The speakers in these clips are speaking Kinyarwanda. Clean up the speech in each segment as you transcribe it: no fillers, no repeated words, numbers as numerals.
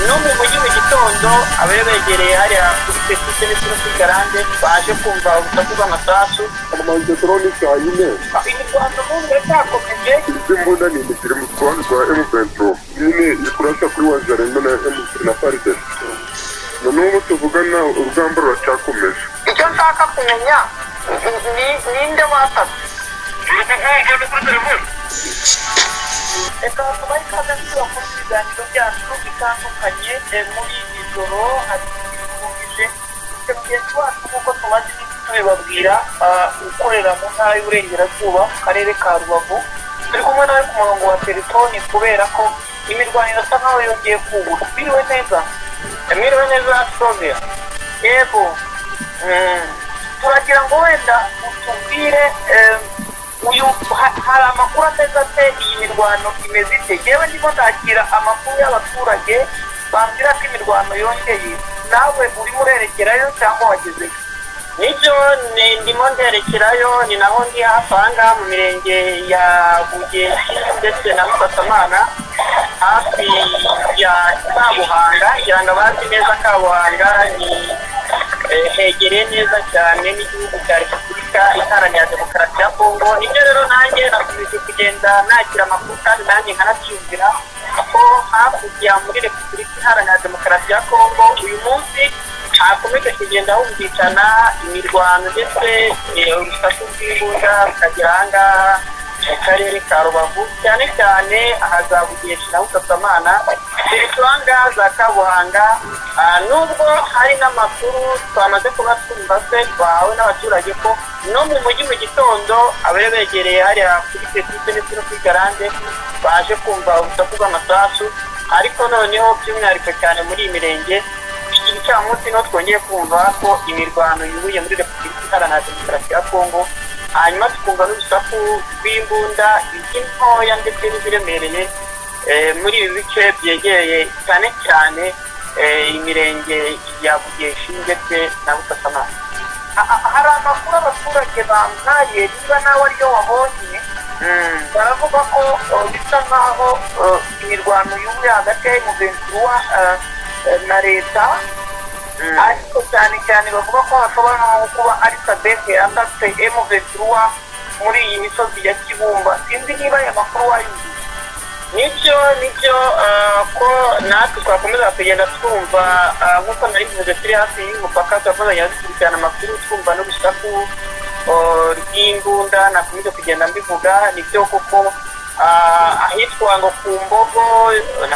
no mu mujyi mu gitondo abari begereye hariya kuri Petite n'Isiro kuri Garande baje kumva urusaku rw'amasasu amaze drone cyane imirwano n'umwe cyakomeje imbunda ni imikiri mu Rwanda rwa M23 nyine ikurasa kuri Wazarendo na Faride n'ubu tuvugana urugamba ruracyakomeje icyo nshaka kumenya ninde watatse reka tubahe ikaze tubakora ibiganiro byacu bitandukanye muri iri joro hari ibihumije mugenzi wacu nk'uko tumaze iminsi tubibabwira ukorera mu ntara y'uburengerazuba mu karere ka Rubavu turi kumwe nawe ku murongo wa telefoni kubera ko imirwano irasa nkaho yongeye kubura biriwe neza mwiriwe neza Sovia yego turagira ngo wenda utubwire uyu hari amakuru ameze ate iyi mirwano imeze ite yewe ndimo ndakira amakuru y'abaturage bambwira ko imirwano yongeye nawe urimo urerekerayo cyangwa wagezeyo nibyo ndimo nderekerayo ni naho ndi hafi aha ngaha mu mirenge ya Bugeshi ndetse na Musasamana hafi ya Kabuhanga ngira ngo abazi neza Kabuhanga ni hegereye neza cyane n'igihugu cya Repubulika Iharanira Demokarasi ya Kongo nibyo rero nanjye nakomeje kugenda nakira amakuru kandi nanjye nkanabyumvira ko hakurya muri Repubulika Iharanira Demokarasi ya Kongo uyu munsi hakomeje kugenda humvikana imirwano ndetse urusaku rw'imbunda rukagera aha ngaha mu karere ka Rubavu cyane cyane aha za Bugeshi na Busasamana zirituanga za Kabuhanga nubwo hari n'amakuru twamaze kuba twumva se twahawe n'abaturage ko no mu mujyi mu gitondo abari begereye hariya kuri Petite n'Isiro kuri Garande baje kumva urusaku rw'amasasu ariko noneho by'umwihariko cyane muri iyi mirenge igicamunsi no twongeye kumva ko imirwano yubuye muri Repubulika Iharanira Demokarasi ya Kongo hanyuma tukumva n'urusaku rw'imbunda iz'intoya ndetse n'iziremereye muri ibi bice byegereye cyane cyane imirenge ya Bugeshi ndetse na Busasamana hari amakuru abaturage bampaye niba nawe ariyo wabonye baravuga ko bisa nkaho imirwano yubuye hagati ya M23 na leta ariko cyane cyane bavuga ko hashobora no kuba ari SADC yanditse M23 muri iyi misozi ya Kibumba sinzi niba aya makuru wayumvise nibyo ko natwe twakomeza kugenda twumva nk'uko nari mvuze turi hafi y'umupaka turakomeza dukurikirana amakuru twumva n'urusaku rw'imbunda nakomeje kugenda mbivuga nibyo kuko ahitwa ngo ku Mbogo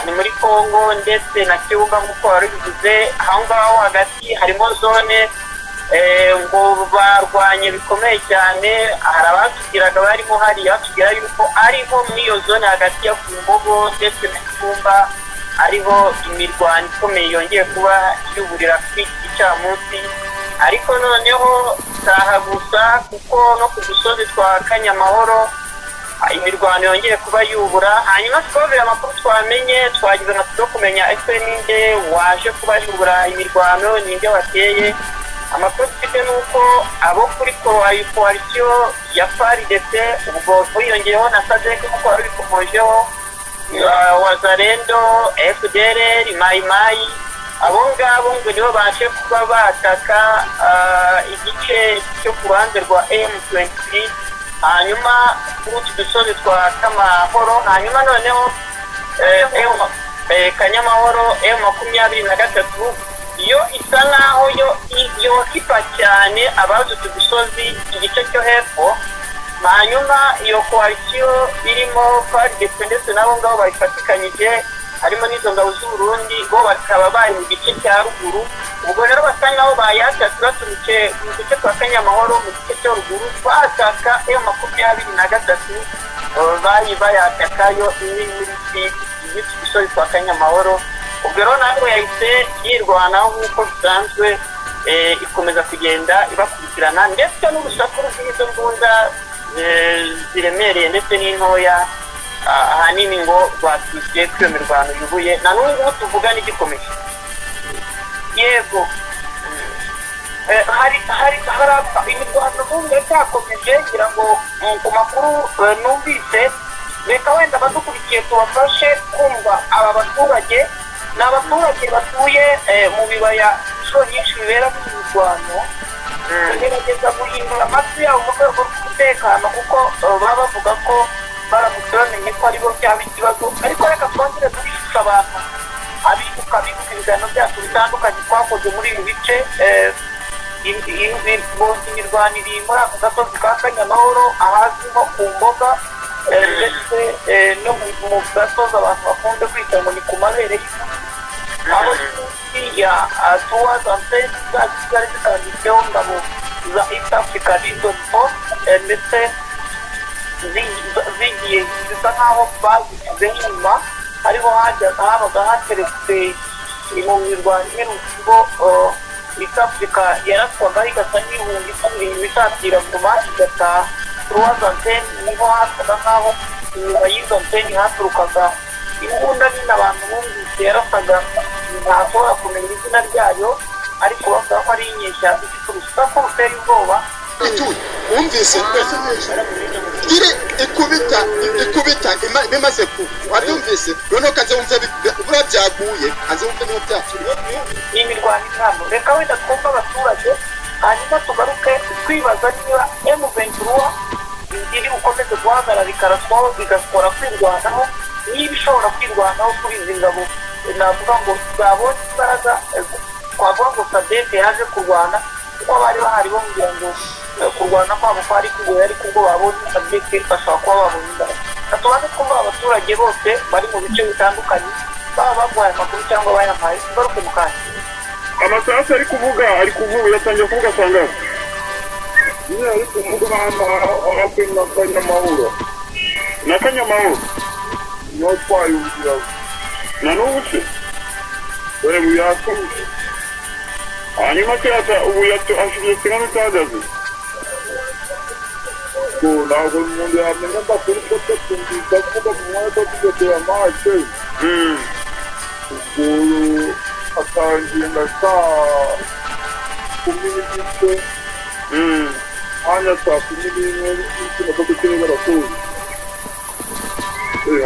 ni muri Kongo ndetse na Kibumba nk'uko wari bivuze aho ngaho hagati harimo zone ngo barwanye bikomeye cyane hari abatubwiraga barimo hariya batubwira yuko ariho muri iyo zone hagati ya ku Mbogo ndetse na Kibumba ariho imirwano ikomeye yongeye kuba yuburira ku gicamunsi ariko noneho saha gusa kuko no ku dusozi twa Kanyamahoro imirwano yongeye kuba yubura hanyuma twumvira amakuru twamenye twagize amaturo kumenya ese ninde waje kuba yubura imirwano ninde wateye amakuru dufite nuko abo kuri koalisiyo ya FARDC ubwo hiyongeyeho na SADC nk'uko wari ubikomojeho Wazarendo FDLR Mai Mai abo ngabo ngo nibo baje kuba bataka igice cyo ku ruhande rwa M23 hanyuma kuri utu dusozi twa Kamahoro hanyuma noneho Kanyamahoro M23 yo isa naho yo kipa cyane abazi utu dusozi igice cyo hepfo hanyuma iyo koalisiyo irimo FARDC ndetse nabo ngabo bayifatikanyije harimo n'izo ngabo z'Uburundi bo bakaba bari mu gice cya ruguru ubwo rero basa nkaho bayataka baturutse mu gice twa Kanyamahoro mu gice cyo ruguru bataka M23 bayatakayo muri dusozi twa Kanyamahoro ubwo rero ntabwo yahise yirwanaho nk'uko bisanzwe ikomeza kugenda ibakurikirana ndetse n'urusaku rw'izo mbunda ziremereye ndetse n'intoya ahanini ngo rwatwikiriye kuri iyo mirwano yubuye na n'ubu tuvuga n'igikomeje yego hari imirwano n'ubu cyakomeje ngira ngo ku makuru numvise reka wenda badukurikiye tubafashe kumva aba baturage ni abaturage batuye mu bibaya inshuro nyinshi biberamo imirwano bagerageza guhindura amatwi yabo mu rwego rw'umutekano kuko baba bavuga ko baramutse bamenye ko aribo byaba ikibazo ariko reka twongere dushusha abantu abibuka ibiganiro byacu bitandukanye twakoze muri ibi bice imirwano iri muri ako gasozi ka Kanyamahoro ahazwi nko ku Mboga ndetse no mu gasozi abantu bakunze kwita ngo ni ku mabere aho ya towards and zari zitanditseho ngabo za East Africa Region Force ndetse zigiye zisa nkaho bazishyize inyuma hariho habaga hateretse mu mirwano imwe mu kigo East Africa yaraswaga igasa n'ihunga isubira isatira ngoma igataha towards and niho hasaga nkaho inyuma y'izo anteni haturukaga imbunda nini abantu bumvise yarasaga ntashobora kumenya izina ryayo ariko bavuga ko ari inyeshyamba ifite urusaku rutera ubwoba wumvise iri ikubita bimaze wabyumvise noneho kaze wumve bura byaguye kaze wumve niho byakiriye iyi mirwano iri hano reka wenda twumve abaturage hanyuma tugaruke twibaza niba M23 iri bukomeze guhagarara ikaraswaho igakora kwirwanaho niba ishobora kwirwanaho kuri izi ngabo navuga ngo zabonye imbaraga twavuga ngo SADC yaje kurwana kuko bari bahari bambwira ngo kurwana kwabo kwari kugoye ariko ubwo babonye SADC bashobora kuba babonye imbaraga tubanze twumva abaturage bose bari mu bice bitandukanye baba baguhaye amakuru cyangwa bayampaye tugaruke mu kanya amasasu ari kuvuga yatangiye kuvuga sangahe niyo ari kuvuga hafi na Kanyamahoro niho twayumvira na n'ubu se dore buyakuje hanyuma cyata ubu ashigiye kimwe cyagaze ko ntabwo umuntu yamenya amakuru ko twumvise kuvuga mu mwanya wo kugera amace ubwo atangiye na saa 10 hanya saa 11 n'ikintu cyo barakuze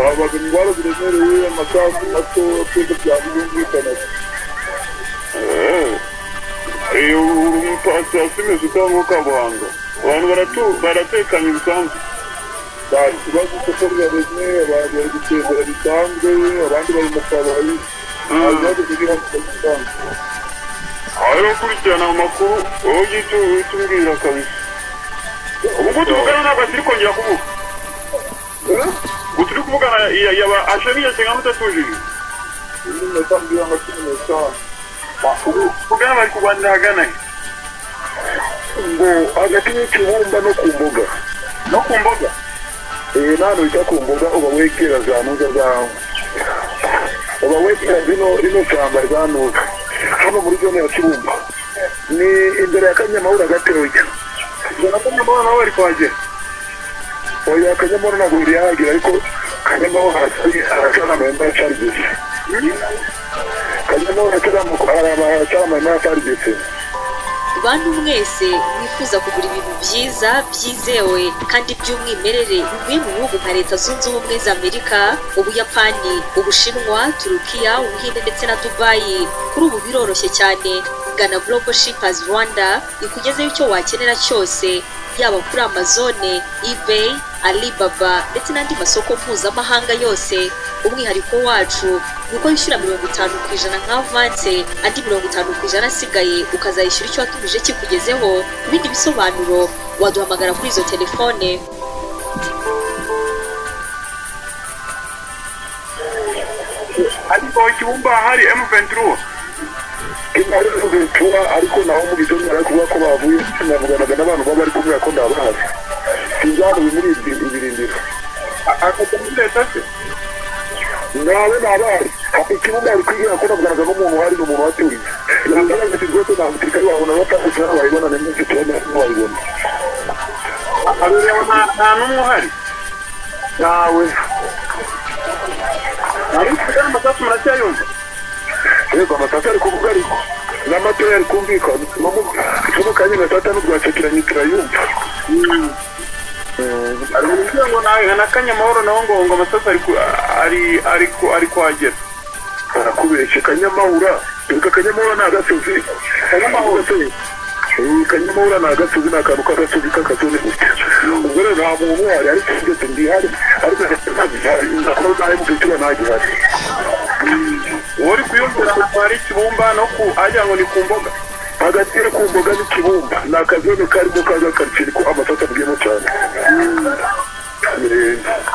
habaga indwara ziremereye amasasu mato twese byabiyumvikana umuntu utanga kabuhanga abantu baratekanye bisanzwe bari ikibazo cyo kuraremye abantu bari gutembera bisanzwe abandi bari mu kabari ibibazo biri hasi bisanzwe aho kurikirana amakuru wowe ugihita umbwira kabisa ubwo tuvugana ntabwo turi kongera kuvuga turi kuvugana yaba ashariye cyangwa mutatujije ni tambira ngo kimwe kugana bari kurwanira hagana ngo hagati y'ikibumba no ku mboga nano ujya ku mboga uba wekera za nuza zawe uba wekera rino shyamba rya nuza hano muri zone ya Kibumba ni imbere ya Kanyamahoro agateroya na Kanyamahoro nawe bari kuhagera oya Kanyamahoro ntabwo biri yahagera ariko Kanyamahoro haracyari amahembe yacarigese Kanyamahoro haracyari amahembe yacarigese bantu mwese mwifuza kugura ibintu byiza byizewe kandi by'umwimerere bivuye mu bihugu nka Leta Zunze Ubumwe za Amerika, Ubuyapani, Ubushinwa, Turukiya, Ubuhinde ndetse na Dubai. Kuri ubu biroroshye cyane. Gana Global Shippers Rwanda ikugezeho icyo wakenera cyose, yaba kuri Amazon, eBay, Alibaba ndetse n'andi masoko mpuzamahanga yose. Umwihariko wacu nuko yishyura 50% nka avance, andi 50% asigaye ukazayishyura icyo watumije kikugezeho. Ibindi bisobanuro waduhamagara kuri izo telefone. ariko Kibumba hari M23 ariko naho mu bidonyo arakuba ko bavuye sinavuganaga n'abantu baba bari kumwe ko ndabahazi sinzano muri ibirindiro akatamwe Leta se nawe nabari Kibumba ari kwigira ko navuganaga n'umuntu hari n'umuntu waturiye yambara ati rwose nta mutirikari wabona batandukana wayibona n'icyo cyane wayibona ariko nta n'umwe uhari nawe ariko amasasu muracyayumva yego amasasu ari kuvuga ariko n'amatoya ari kumvikana mu kanya gatatu n'urwacakiranye turayumva ariko ngo nawe na Kanyamahoro naho ngo amasasu ari kuhagera karakubeshye Kanyamahura reka Kanyamahura ni agasozi Kanyamahura ni agasozi ni akantu k'agasozi k'akasozi ubwo rero nta muntu uhari ariko ndetse ndihari ariko ntabwo nawe mubwira ntagihari uri kuyumvira ahantu hari ikibumba no ku agira ngo ni ku mboga agatera ku mboga n'ikibumba ni akazono karimo kaza karikiri ko amasaka abwiyemo cyane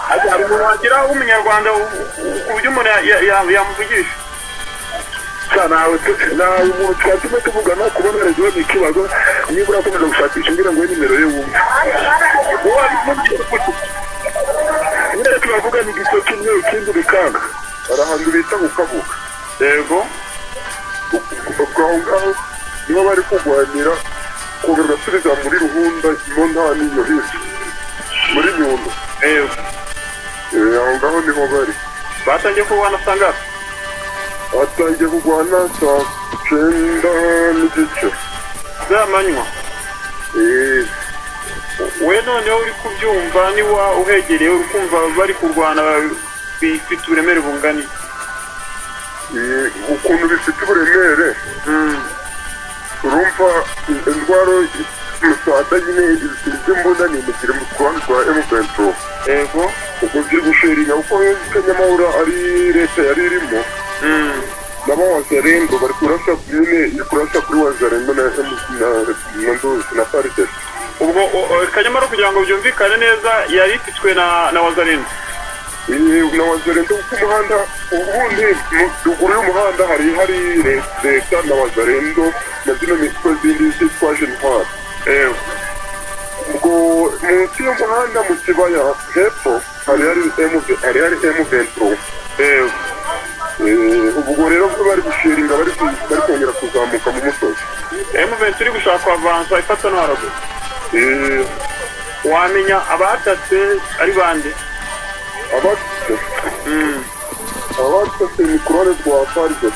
hari umuntu wagira w'umunyarwanda ku buryo umuntu yamuvugisha nawe umuntu twatuma tuvugana kubona rezo ni ikibazo nibura akomeza gushakisha ngira ngo nimero ye wumve nyine turavuga ni igiso kimwe ikindi bikanga hari ahantu bita gukabuka yego aho ngaho niho bari kurwanira kongera ugasubiza muri ruhunda mo nta n'iyo hirya muri nyundo aho ngaho niho bari batangiye kurwana sangara batangiye kurwana saa 9 n'igice z'amanywa we noneho uri kubyumva niba uhegereye uri kumva bari kurwana bifite uburemere bungana ukuntu bifite uburemere urumva indwara musada nyine iby'imbunda ni imigire mu rwanda rwa M23 yego ubwo ziri gusheringa kuko Kanyamahura ari leta yari irimo nabo wazarendo bari kurasa kuri wazarendo na parite ubwo Kanyamahura kugira ngo byumvikane neza yari ifitwe na wazarendo na wazarendo kuko umuhanda ubundi ruguru y'umuhanda hari leta na wazarendo na zino mitwe zindi zitwaje intwaro ubwo munsi y'umuhanda mu kibaya hepfo hari M23 ubwo rero bari gushiringa bari kongera kuzamuka mu musozi M23 iri gushaka avansa ifata no haraguru wamenya abatatse ari bande abatatse ni kurone rwa faride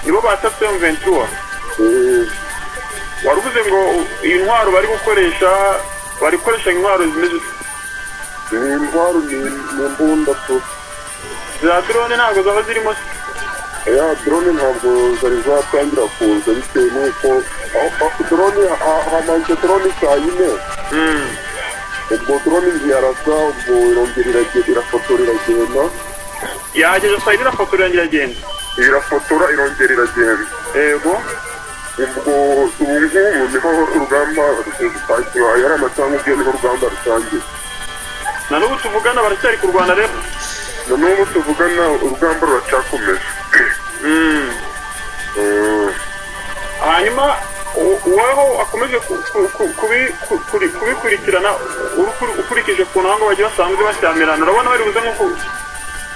nibo batatse M23 waruvuze ngo iyi ntwaro bari gukoresha intwaro zimeze intwaro ni imbunda za drone ntabwo zaba zirimo drone ntabwo zari zatangira kuza bitewe n'uko drone hamanze drone saa 4 ubwo drone ntiyarasa ubwo irongera irafotora iragenda yageze saa 4 irafotora irafotora irongera iragenda yego ubwo ubu niho urugamba yari amatanga ubwo niho urugamba rutangiye na n'ubu tuvugana baracyari kurwana rero na n'ubu tuvugana urugamba ruracyakomeje hanyuma uwaho akomeje kubikurikirana ukurikije ku ntango bagiye basanzwe bashyamirana urabona bari buze nko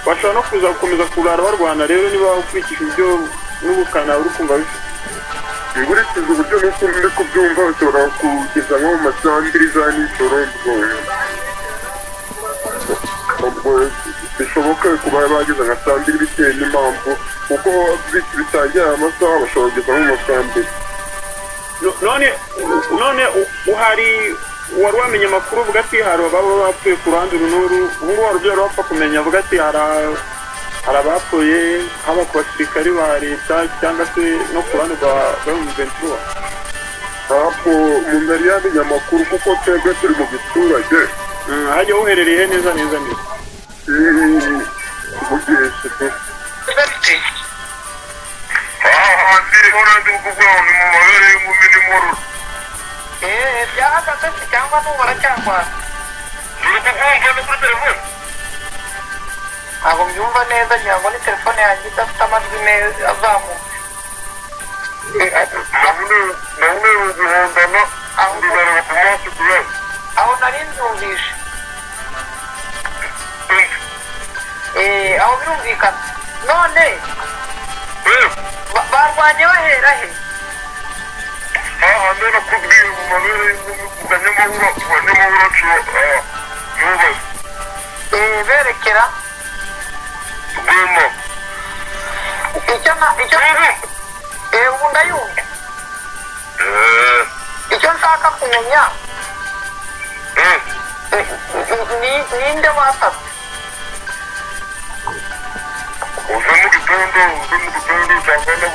bashobora no kuza gukomeza kurara barwana rero niba ukurikije ibyo n'ubukana uri kumva bifite ngurikiza uburyo ndi kubyumva bashobora kugeza nko mu masandiri za nijoro ubwo bishoboka kuba bageze nka sandiri bitewe n'impamvu kuko bitangira amasaha bashobora kugeza nko mu masandiri none uhari wari wamenye amakuru uvuga ati hari ababa bapfuye ku ruhande runuru ubu ngubu wari ubyara wapfa kumenya avuga ati hari abapfuye haba ku basirikari ba leta cyangwa se no ku ruhande rwa M23 ntabwo umuntu yari yamenya amakuru kuko twebwe turi mu giturage hajya uherereye neza ubugeshe byahagaze se cyangwa n'ubara cyangwa ntabwo mbyumva neza ngira ngo ni telefone yanjye idafite amajwi meza azamuka aho nari mbyumvishe aho birumvikana none barwanye bahera he hahandi nakubwiye mu mabere Kanyamahura berekera Rwema ubu ndayumva icyo nshaka kumenya ninde wasabye uza mu gitondo cyangwa na